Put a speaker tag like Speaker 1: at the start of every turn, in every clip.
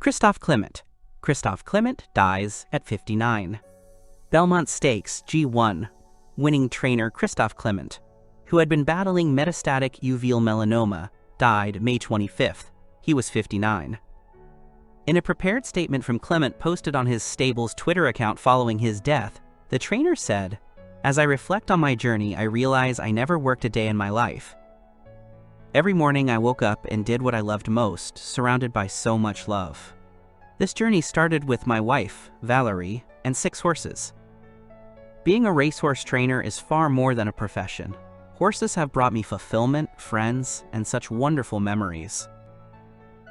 Speaker 1: Christophe Clement. Christophe Clement dies at 59. Belmont Stakes G1 winning trainer Christophe Clement, who had been battling metastatic uveal melanoma, died May 25th. He was 59. In a prepared statement from Clement posted on his stable's Twitter account following his death, the trainer said, "As I reflect on my journey, I realize I never worked a day in my life. Every morning I woke up and did what I loved most, surrounded by so much love. This journey started with my wife, Valerie, and 6 horses. Being a racehorse trainer is far more than a profession. Horses have brought me fulfillment, friends, and such wonderful memories."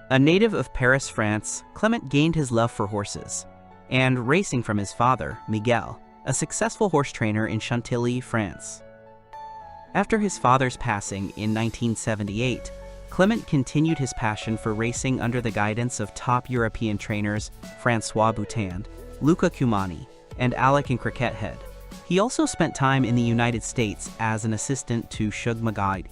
Speaker 1: A native of Paris, France, Clement gained his love for horses and racing from his father, Miguel, a successful horse trainer in Chantilly, France. After his father's passing in 1978, Clement continued his passion for racing under the guidance of top European trainers François Boutin, Luca Cumani, and Alec and Cricket Head. He also spent time in the United States as an assistant to Shug Magadi.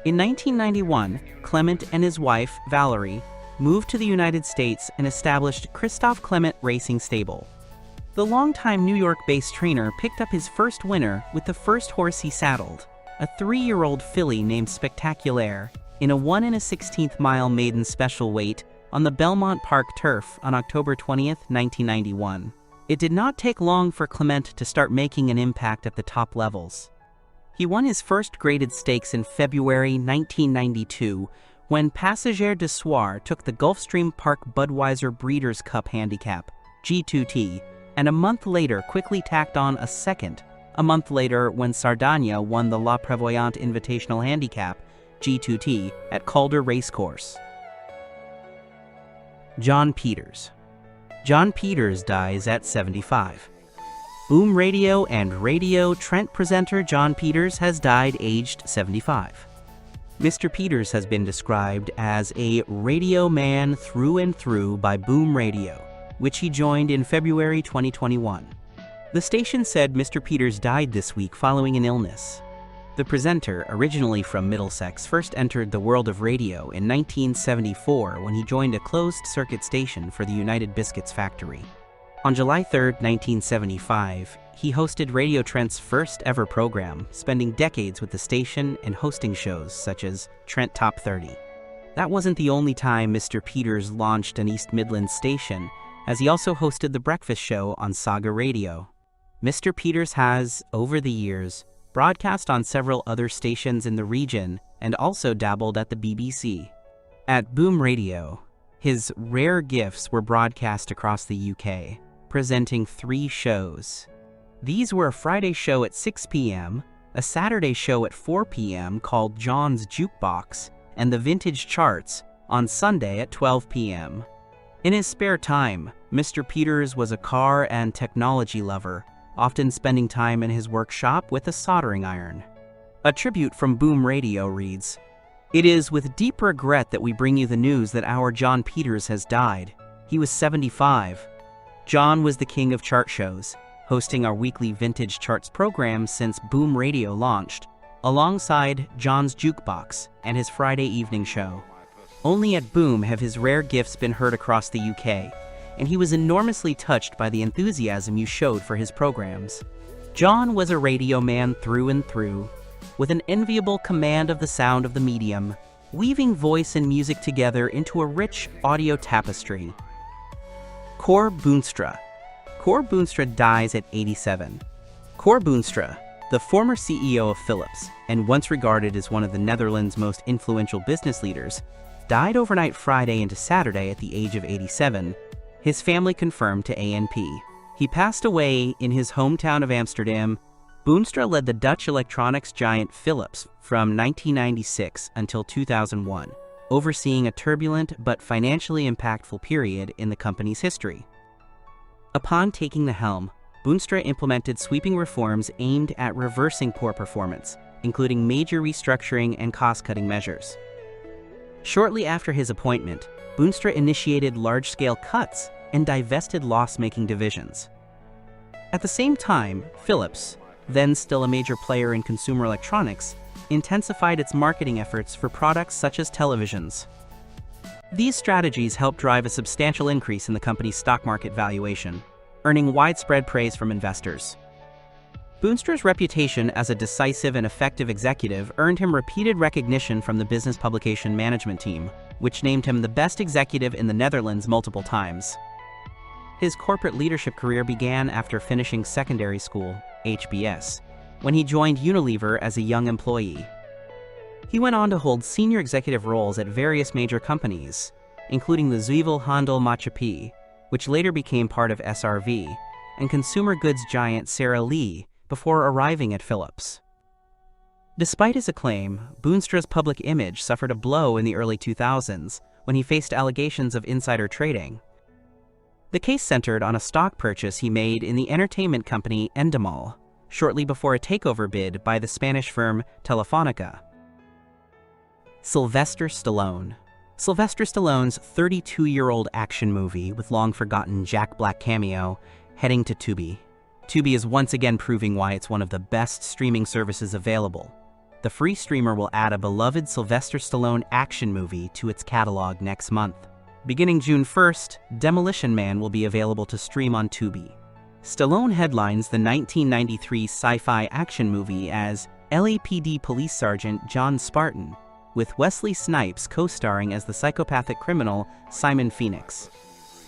Speaker 1: In 1991, Clement and his wife, Valerie, moved to the United States and established Christophe Clement Racing Stable. The longtime New York-based trainer picked up his first winner with the first horse he saddled, a 3-year-old filly named Spectaculaire, in a 1 1/16 mile maiden special weight on the Belmont Park turf on October 20th, 1991. It did not take long for Clement to start making an impact at the top levels. He won his first graded stakes in February 1992 when Passager de Soir took the Gulfstream Park Budweiser Breeders' Cup Handicap, G2T, and a month later quickly tacked on a second, a month later when Sardagna won the La Prévoyante Invitational Handicap, G2T, at Calder Racecourse. John Peters. John Peters dies at 75. Boom Radio and Radio Trent presenter John Peters has died aged 75. Mr. Peters has been described as a radio man through and through by Boom Radio, which he joined in February 2021. The station said Mr. Peters died this week following an illness. The presenter, originally from Middlesex, first entered the world of radio in 1974 when he joined a closed-circuit station for the United Biscuits factory. On July 3, 1975, he hosted Radio Trent's first ever program, spending decades with the station and hosting shows such as Trent Top 30. That wasn't the only time Mr. Peters launched an East Midlands station, as he also hosted the breakfast show on Saga Radio. Mr. Peters has, over the years, broadcast on several other stations in the region and also dabbled at the BBC. At Boom Radio, his rare gifts were broadcast across the UK, presenting 3 shows. These were a Friday show at 6 p.m., a Saturday show at 4 p.m. called John's Jukebox, and the Vintage Charts on Sunday at 12 p.m. In his spare time, Mr. Peters was a car and technology lover, often spending time in his workshop with a soldering iron. A tribute from Boom Radio reads, "It is with deep regret that we bring you the news that our John Peters has died. He was 75. John was the king of chart shows, hosting our weekly Vintage Charts program since Boom Radio launched, alongside John's Jukebox and his Friday evening show. Only at Boom have his rare gifts been heard across the UK, and he was enormously touched by the enthusiasm you showed for his programs. John was a radio man through and through, with an enviable command of the sound of the medium, weaving voice and music together into a rich audio tapestry." Cor Boonstra. Cor Boonstra dies at 87. Cor Boonstra, the former CEO of Philips, and once regarded as one of the Netherlands' most influential business leaders, died overnight Friday into Saturday at the age of 87, his family confirmed to ANP. He passed away in his hometown of Amsterdam. Boonstra led the Dutch electronics giant Philips from 1996 until 2001, overseeing a turbulent but financially impactful period in the company's history. Upon taking the helm, Boonstra implemented sweeping reforms aimed at reversing poor performance, including major restructuring and cost-cutting measures. Shortly after his appointment, Boonstra initiated large-scale cuts and divested loss-making divisions. At the same time, Philips, then still a major player in consumer electronics, intensified its marketing efforts for products such as televisions. These strategies helped drive a substantial increase in the company's stock market valuation, earning widespread praise from investors. Boonstra's reputation as a decisive and effective executive earned him repeated recognition from the business publication management team, which named him the best executive in the Netherlands multiple times. His corporate leadership career began after finishing secondary school, HBS, when he joined Unilever as a young employee. He went on to hold senior executive roles at various major companies, including the Zuivel Handel Maatschappij, which later became part of SRV, and consumer goods giant Sara Lee, before arriving at Philips. Despite his acclaim, Boonstra's public image suffered a blow in the early 2000s when he faced allegations of insider trading. The case centered on a stock purchase he made in the entertainment company Endemol, shortly before a takeover bid by the Spanish firm Telefonica. Sylvester Stallone. Sylvester Stallone's 32-year-old action movie with long-forgotten Jack Black cameo, heading to Tubi. Tubi is once again proving why it's one of the best streaming services available. The free streamer will add a beloved Sylvester Stallone action movie to its catalog next month. Beginning June 1st, Demolition Man will be available to stream on Tubi. Stallone headlines the 1993 sci-fi action movie as LAPD Police Sergeant John Spartan, with Wesley Snipes co-starring as the psychopathic criminal Simon Phoenix.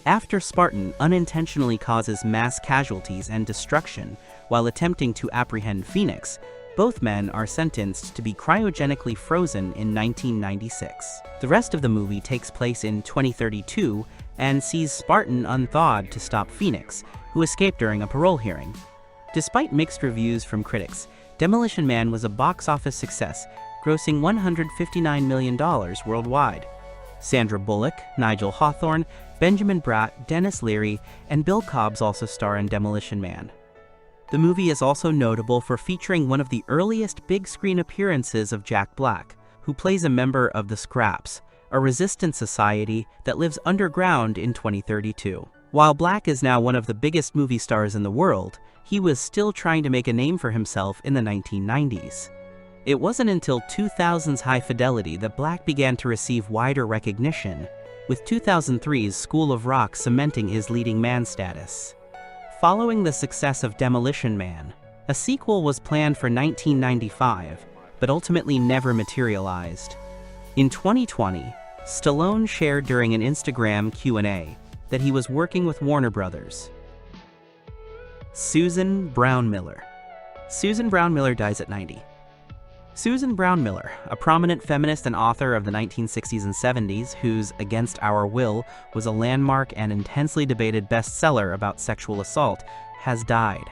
Speaker 1: After Spartan unintentionally causes mass casualties and destruction while attempting to apprehend Phoenix, both men are sentenced to be cryogenically frozen in 1996. The rest of the movie takes place in 2032 and sees Spartan unthawed to stop Phoenix, who escaped during a parole hearing. Despite mixed reviews from critics, Demolition Man was a box office success, grossing $159 million worldwide. Sandra Bullock, Nigel Hawthorne, Benjamin Bratt, Dennis Leary, and Bill Cobbs also star in Demolition Man. The movie is also notable for featuring one of the earliest big-screen appearances of Jack Black, who plays a member of the Scraps, a resistance society that lives underground in 2032. While Black is now one of the biggest movie stars in the world, he was still trying to make a name for himself in the 1990s. It wasn't until 2000's High Fidelity that Black began to receive wider recognition, with 2003's School of Rock cementing his leading man status. Following the success of Demolition Man, a sequel was planned for 1995, but ultimately never materialized. In 2020, Stallone shared during an Instagram Q&A that he was working with Warner Brothers. Susan Brown Miller. Susan Brown Miller dies at 90. Susan Brown Miller, a prominent feminist and author of the 1960s and 70s, whose Against Our Will was a landmark and intensely debated bestseller about sexual assault, has died.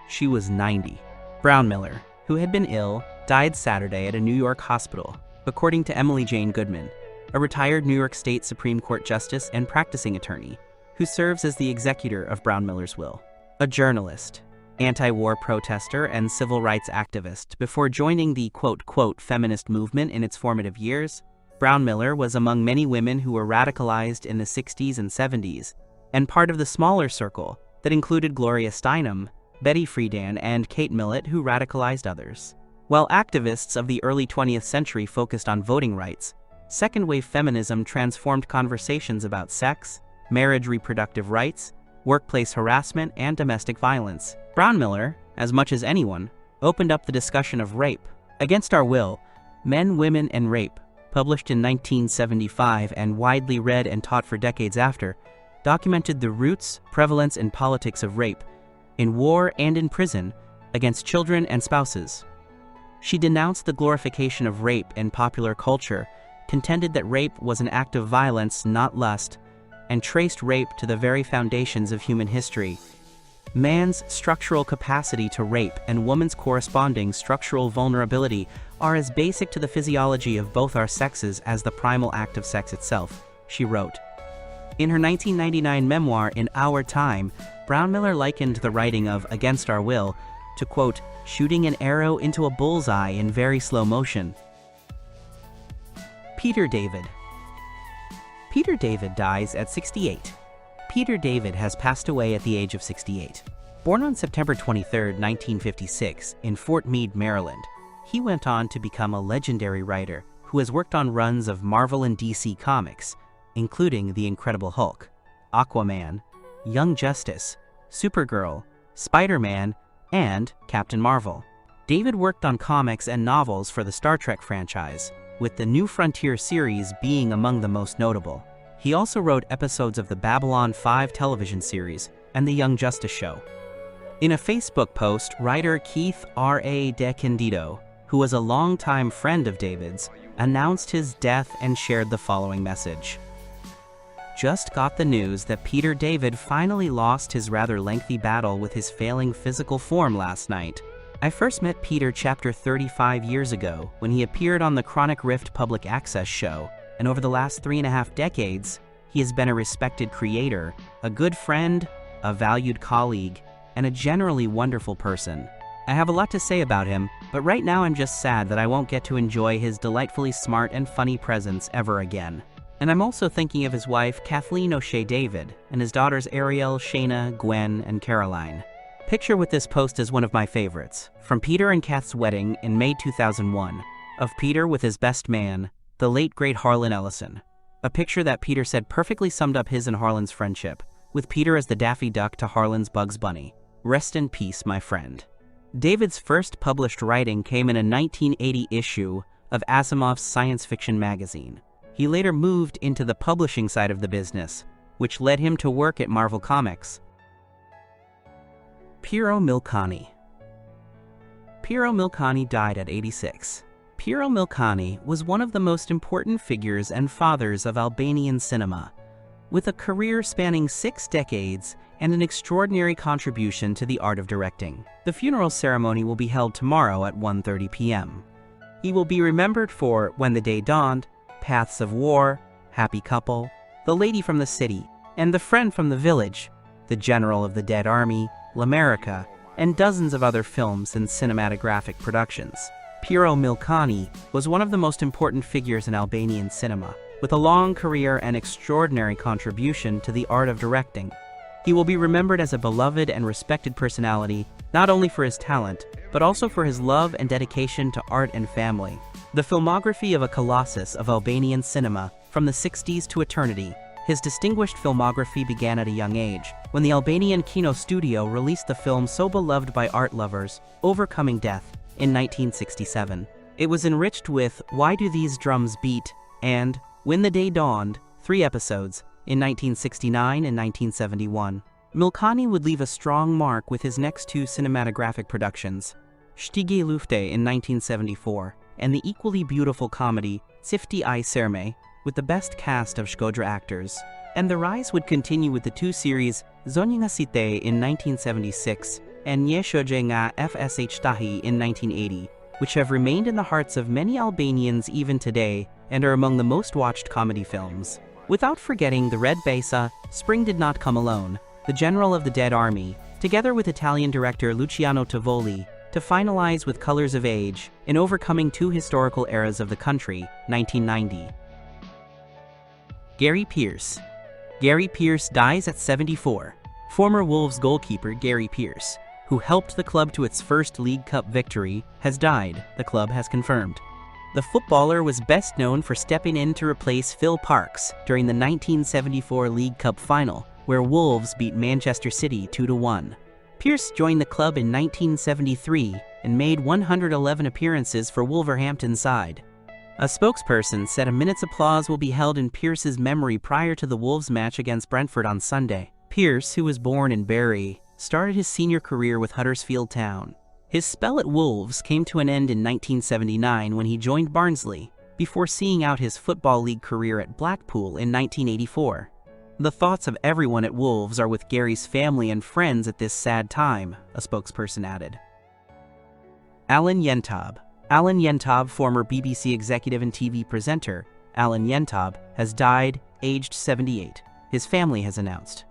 Speaker 1: She was 90. Brown Miller, who had been ill, died Saturday at a New York hospital, according to Emily Jane Goodman, a retired New York State Supreme Court justice and practicing attorney, who serves as the executor of Brown Miller's will. A journalist, anti-war protester, and civil rights activist before joining the quote-quote feminist movement in its formative years, Brown Miller was among many women who were radicalized in the 60s and 70s, and part of the smaller circle that included Gloria Steinem, Betty Friedan, and Kate Millett, who radicalized others. While activists of the early 20th century focused on voting rights, second-wave feminism transformed conversations about sex, marriage, reproductive rights, workplace harassment, and domestic violence. Brown Miller, as much as anyone, opened up the discussion of rape. Against Our Will, Men, Women, and Rape, published in 1975 and widely read and taught for decades after, documented the roots, prevalence, and politics of rape, in war and in prison, against children and spouses. She denounced the glorification of rape in popular culture, contended that rape was an act of violence, not lust, and traced rape to the very foundations of human history. Man's structural capacity to rape and woman's corresponding structural vulnerability are as basic to the physiology of both our sexes as the primal act of sex itself, she wrote. In her 1999 memoir, In Our Time, Brown Miller likened the writing of Against Our Will to, quote, shooting an arrow into a bullseye in very slow motion. Peter David. Peter David dies at 68. Peter David has passed away at the age of 68. Born on September 23, 1956, in Fort Meade, Maryland, he went on to become a legendary writer who has worked on runs of Marvel and DC comics, including The Incredible Hulk, Aquaman, Young Justice, Supergirl, Spider-Man, and Captain Marvel. David worked on comics and novels for the Star Trek franchise, with the New Frontier series being among the most notable. He also wrote episodes of the Babylon 5 television series and the Young Justice show. In a Facebook post, writer Keith R.A. DeCandido, who was a longtime friend of David's, announced his death and shared the following message. Just got the news that Peter David finally lost his rather lengthy battle with his failing physical form last night. I first met Peter chapter 35 years ago when he appeared on the Chronic Rift public access show, and over the last 3.5 decades, he has been a respected creator, a good friend, a valued colleague, and a generally wonderful person. I have a lot to say about him, but right now I'm just sad that I won't get to enjoy his delightfully smart and funny presence ever again. And I'm also thinking of his wife Kathleen O'Shea David, and his daughters Ariel, Shayna, Gwen, and Caroline. Picture with this post is one of my favorites, from Peter and Kath's wedding in May 2001, of Peter with his best man, the late great Harlan Ellison. A picture that Peter said perfectly summed up his and Harlan's friendship, with Peter as the Daffy Duck to Harlan's Bugs Bunny. Rest in peace, my friend. David's first published writing came in a 1980 issue of Asimov's science fiction magazine. He later moved into the publishing side of the business, which led him to work at Marvel Comics. Piero Milcani. Piero Milcani died at 86. Piero Milcani was one of the most important figures and fathers of Albanian cinema, with a career spanning 6 decades and an extraordinary contribution to the art of directing. The funeral ceremony will be held tomorrow at 1:30 p.m. He will be remembered for When the Day Dawned, Paths of War, Happy Couple, The Lady from the City, and The Friend from the Village, The General of the Dead Army, L'America, and dozens of other films and cinematographic productions. Piero Milcani was one of the most important figures in Albanian cinema, with a long career and extraordinary contribution to the art of directing. He will be remembered as a beloved and respected personality, not only for his talent, but also for his love and dedication to art and family. The filmography of a colossus of Albanian cinema, from the 60s to eternity. His distinguished filmography began at a young age, when the Albanian Kino Studio released the film so beloved by art lovers, Overcoming Death, in 1967. It was enriched with Why Do These Drums Beat? And When the Day Dawned, 3 episodes, in 1969 and 1971. Milcani would leave a strong mark with his next 2 cinematographic productions, Shtige Lufte in 1974, and the equally beautiful comedy Sifti I Serme, with the best cast of Shkodra actors. And the rise would continue with the 2 series Zonja nga Site in 1976 and Një Shoxhe nga FSH Tahi in 1980, which have remained in the hearts of many Albanians even today and are among the most watched comedy films. Without forgetting The Red Besa, Spring Did Not Come Alone, The General of the Dead Army, together with Italian director Luciano Tovoli, to finalize with Colors of Age in overcoming 2 historical eras of the country, 1990. Gary Pearce. Gary Pearce dies at 74. Former Wolves goalkeeper Gary Pearce, who helped the club to its first League Cup victory, has died, the club has confirmed. The footballer was best known for stepping in to replace Phil Parkes during the 1974 League Cup final, where Wolves beat Manchester City 2-1. Pearce joined the club in 1973 and made 111 appearances for Wolverhampton's side. A spokesperson said a minute's applause will be held in Pearce's memory prior to the Wolves match against Brentford on Sunday. Pearce, who was born in Bury, started his senior career with Huddersfield Town. His spell at Wolves came to an end in 1979 when he joined Barnsley, before seeing out his Football League career at Blackpool in 1984. The thoughts of everyone at Wolves are with Gary's family and friends at this sad time, a spokesperson added. Alan Yentob. Alan Yentob, former BBC executive and TV presenter, Alan Yentob, has died, aged 78, his family has announced.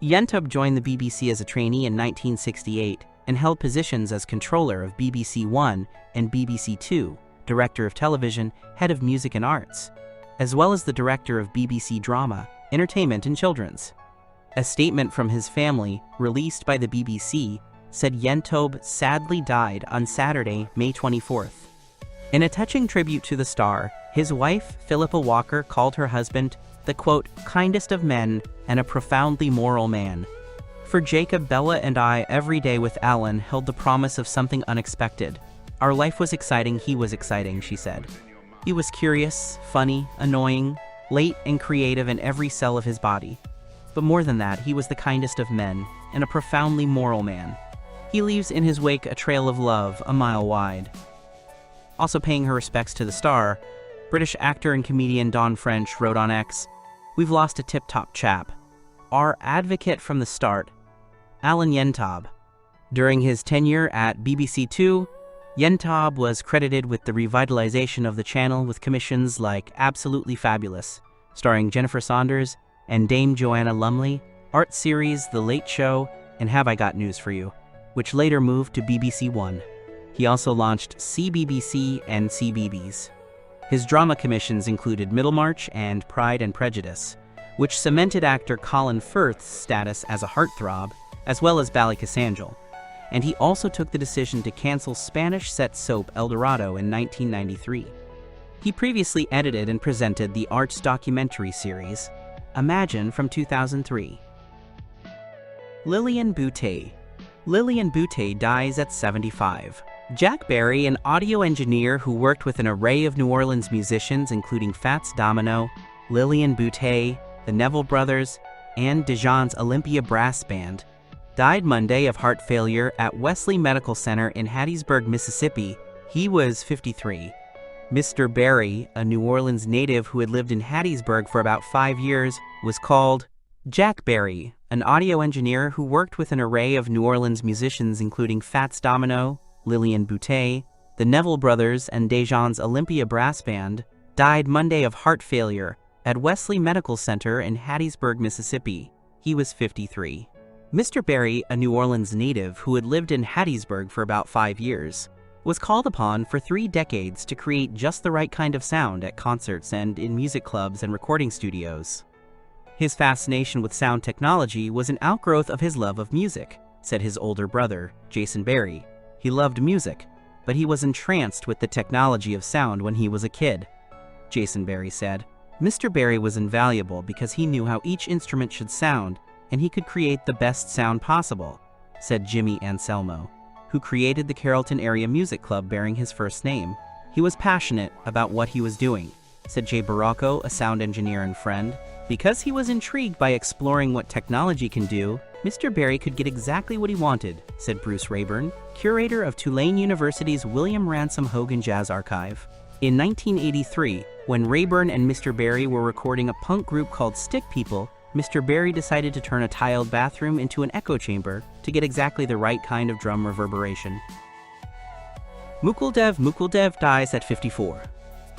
Speaker 1: Yentob joined the BBC as a trainee in 1968 and held positions as controller of BBC One and BBC Two, director of television, head of music and arts, as well as the director of BBC Drama, Entertainment and Children's. A statement from his family, released by the BBC, said Yentob sadly died on Saturday, May 24th. In a touching tribute to the star, His wife, Philippa Walker, called her husband the, quote, kindest of men and a profoundly moral man. For Jacob, Bella and I, every day with Alan, held the promise of something unexpected. Our life was exciting, he was exciting, she said. He was curious, funny, annoying, late and creative in every cell of his body. But more than that, he was the kindest of men and a profoundly moral man. He leaves in his wake a trail of love a mile wide. Also paying her respects to the star, British actor and comedian Don French wrote on X, "We've lost a tip-top chap. Our advocate from the start, Alan Yentob. During his tenure at BBC Two, Yentob was credited with the revitalization of the channel with commissions like Absolutely Fabulous, starring Jennifer Saunders and Dame Joanna Lumley, art series The Late Show, and Have I Got News for You, which later moved to BBC One. He also launched CBBC and CBeebies. His drama commissions included Middlemarch and Pride and Prejudice, which cemented actor Colin Firth's status as a heartthrob, as well as Ballycassangel. And he also took the decision to cancel Spanish-set soap El Dorado in 1993. He previously edited and presented the arts documentary series Imagine from 2003. Lillian Boutte. Lillian Boutte dies at 75. Jack Barry, an audio engineer who worked with an array of New Orleans musicians including Fats Domino, Lillian Boutte, the Neville Brothers, and Dijon's Olympia Brass Band, died Monday of heart failure at Wesley Medical Center in Hattiesburg, Mississippi. He was 53. Mr. Barry, a New Orleans native who had lived in Hattiesburg for about 5 years, was called Jack Barry, an audio engineer who worked with an array of New Orleans musicians including Fats Domino, Lillian Boutte, the Neville Brothers, and Dijon's Olympia Brass Band, died Monday of heart failure at Wesley Medical Center in Hattiesburg, Mississippi. He was 53. Mr. Barry, a New Orleans native who had lived in Hattiesburg for about 5 years, was called upon for 3 decades to create just the right kind of sound at concerts and in music clubs and recording studios. His fascination with sound technology was an outgrowth of his love of music, said his older brother, Jason Barry. He loved music, but he was entranced with the technology of sound when he was a kid. Jason Barry said, Mr. Barry was invaluable because he knew how each instrument should sound and he could create the best sound possible, said Jimmy Anselmo, who created the Carrollton Area Music Club bearing his first name. He was passionate about what he was doing, said Jay Baracco, a sound engineer and friend. Because he was intrigued by exploring what technology can do, Mr. Barry could get exactly what he wanted, said Bruce Rayburn, curator of Tulane University's William Ransom Hogan Jazz Archive. In 1983, when Rayburn and Mr. Barry were recording a punk group called Stick People, Mr. Barry decided to turn a tiled bathroom into an echo chamber to get exactly the right kind of drum reverberation. Mukul Dev dies at 54.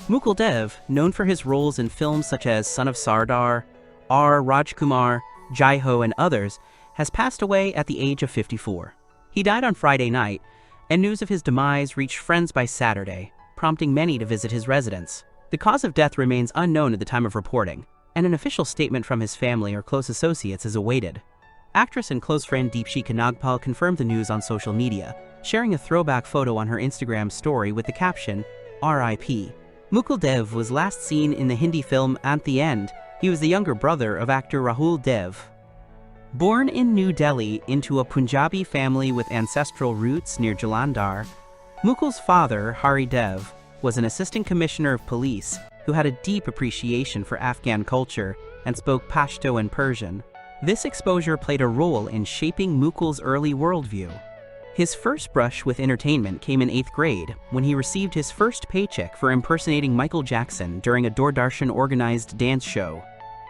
Speaker 1: Mukul Dev, known for his roles in films such as Son of Sardar, R. Rajkumar, Jai Ho, and others, has passed away at the age of 54. He died on Friday night, and news of his demise reached friends by Saturday, prompting many to visit his residence. The cause of death remains unknown at the time of reporting, and an official statement from his family or close associates is awaited. Actress and close friend Deepshika Nagpal confirmed the news on social media, sharing a throwback photo on her Instagram story with the caption, R.I.P. Mukul Dev was last seen in the Hindi film At the End. He was the younger brother of actor Rahul Dev. Born in New Delhi into a Punjabi family with ancestral roots near Jalandhar, Mukul's father, Hari Dev, was an assistant commissioner of police who had a deep appreciation for Afghan culture and spoke Pashto and Persian. This exposure played a role in shaping Mukul's early worldview. His first brush with entertainment came in 8th grade when he received his first paycheck for impersonating Michael Jackson during a Doordarshan-organized dance show.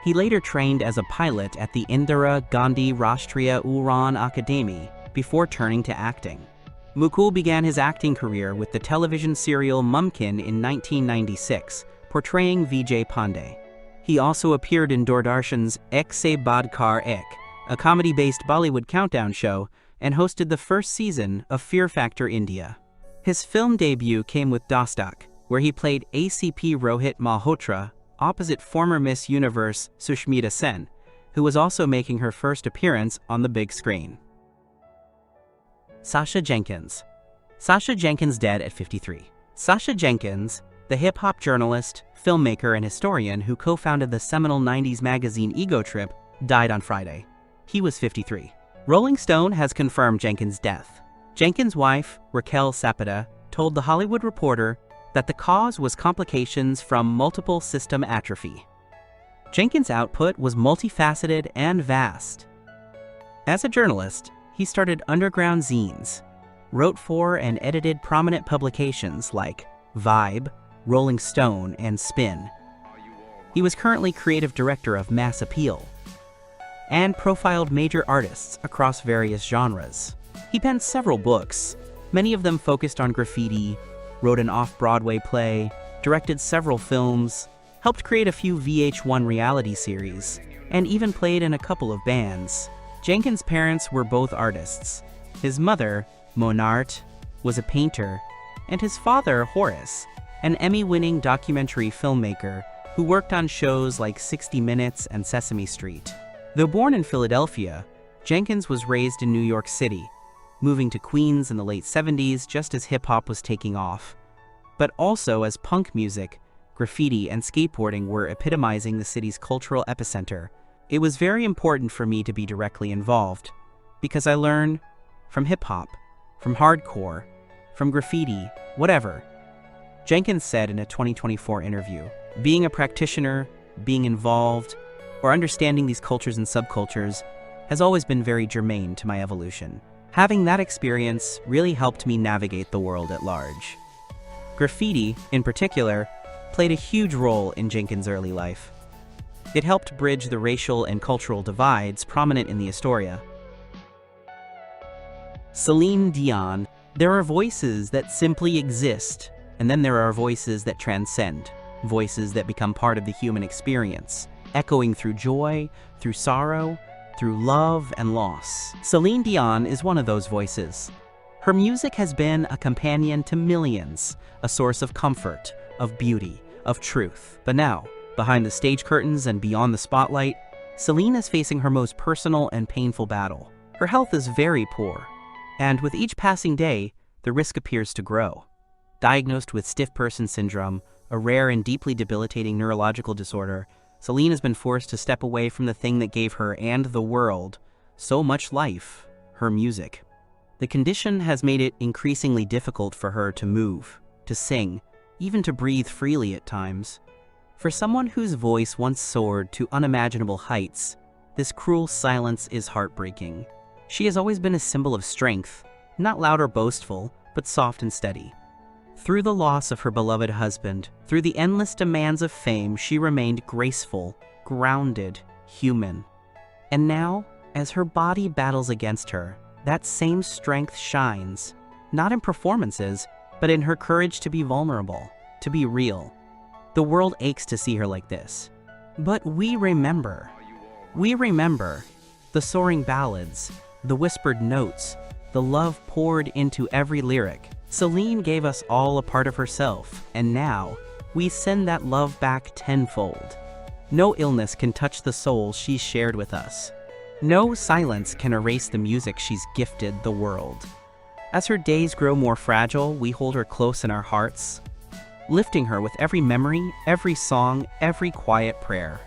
Speaker 1: He later trained as a pilot at the Indira Gandhi Rashtriya Uran Akademi before turning to acting. Mukul began his acting career with the television serial Mumkin in 1996, portraying Vijay Pandey. He also appeared in Doordarshan's Ek Se Badkar Ek, a comedy-based Bollywood countdown show, and hosted the first season of Fear Factor India. His film debut came with Dostak, where he played ACP Rohit Malhotra opposite former Miss Universe Sushmita Sen, who was also making her first appearance on the big screen. Sasha Jenkins. Sasha Jenkins dead at 53. Sasha Jenkins, The hip-hop journalist, filmmaker, and historian who co-founded the seminal 90s magazine Ego Trip died on Friday. He was 53. Rolling Stone has confirmed Jenkins' death. Jenkins' wife, Raquel Sepeda, told The Hollywood Reporter that the cause was complications from multiple system atrophy. Jenkins' output was multifaceted and vast. As a journalist, he started underground zines, wrote for and edited prominent publications like Vibe, Rolling Stone, and Spin. He was currently creative director of Mass Appeal and profiled major artists across various genres. He penned several books, many of them focused on graffiti, wrote an off-Broadway play, directed several films, helped create a few VH1 reality series, and even played in a couple of bands. Jenkins' parents were both artists. His mother, Monart, was a painter, and his father, Horace, an Emmy-winning documentary filmmaker who worked on shows like 60 Minutes and Sesame Street. Though born in Philadelphia, Jenkins was raised in New York City, moving to Queens in the late 70s just as hip-hop was taking off, but also as punk music, graffiti, and skateboarding were epitomizing the city's cultural epicenter. It was very important for me to be directly involved, because I learned from hip-hop, from hardcore, from graffiti, whatever. Jenkins said in a 2024 interview, being a practitioner, being involved, or understanding these cultures and subcultures has always been very germane to my evolution. Having that experience really helped me navigate the world at large. Graffiti, in particular, played a huge role in Jenkins' early life. It helped bridge the racial and cultural divides prominent in the Astoria. Celine Dion. There are voices that simply exist, and then there are voices that transcend, voices that become part of the human experience, echoing through joy, through sorrow, through love and loss. Celine Dion is one of those voices. Her music has been a companion to millions, a source of comfort, of beauty, of truth. But now, behind the stage curtains and beyond the spotlight, Celine is facing her most personal and painful battle. Her health is very poor, and with each passing day, the risk appears to grow. Diagnosed with stiff person syndrome, a rare and deeply debilitating neurological disorder, Celine has been forced to step away from the thing that gave her and the world so much life, her music. The condition has made it increasingly difficult for her to move, to sing, even to breathe freely at times. For someone whose voice once soared to unimaginable heights, this cruel silence is heartbreaking. She has always been a symbol of strength, not loud or boastful, but soft and steady. Through the loss of her beloved husband, through the endless demands of fame, she remained graceful, grounded, human. And now, as her body battles against her, that same strength shines, not in performances, but in her courage to be vulnerable, to be real. The world aches to see her like this. But we remember. We remember the soaring ballads, the whispered notes, the love poured into every lyric. Celine gave us all a part of herself, and now we send that love back tenfold. No illness can touch the soul she's shared with us. No silence can erase the music she's gifted the world. As her days grow more fragile, we hold her close in our hearts, lifting her with every memory, every song, every quiet prayer.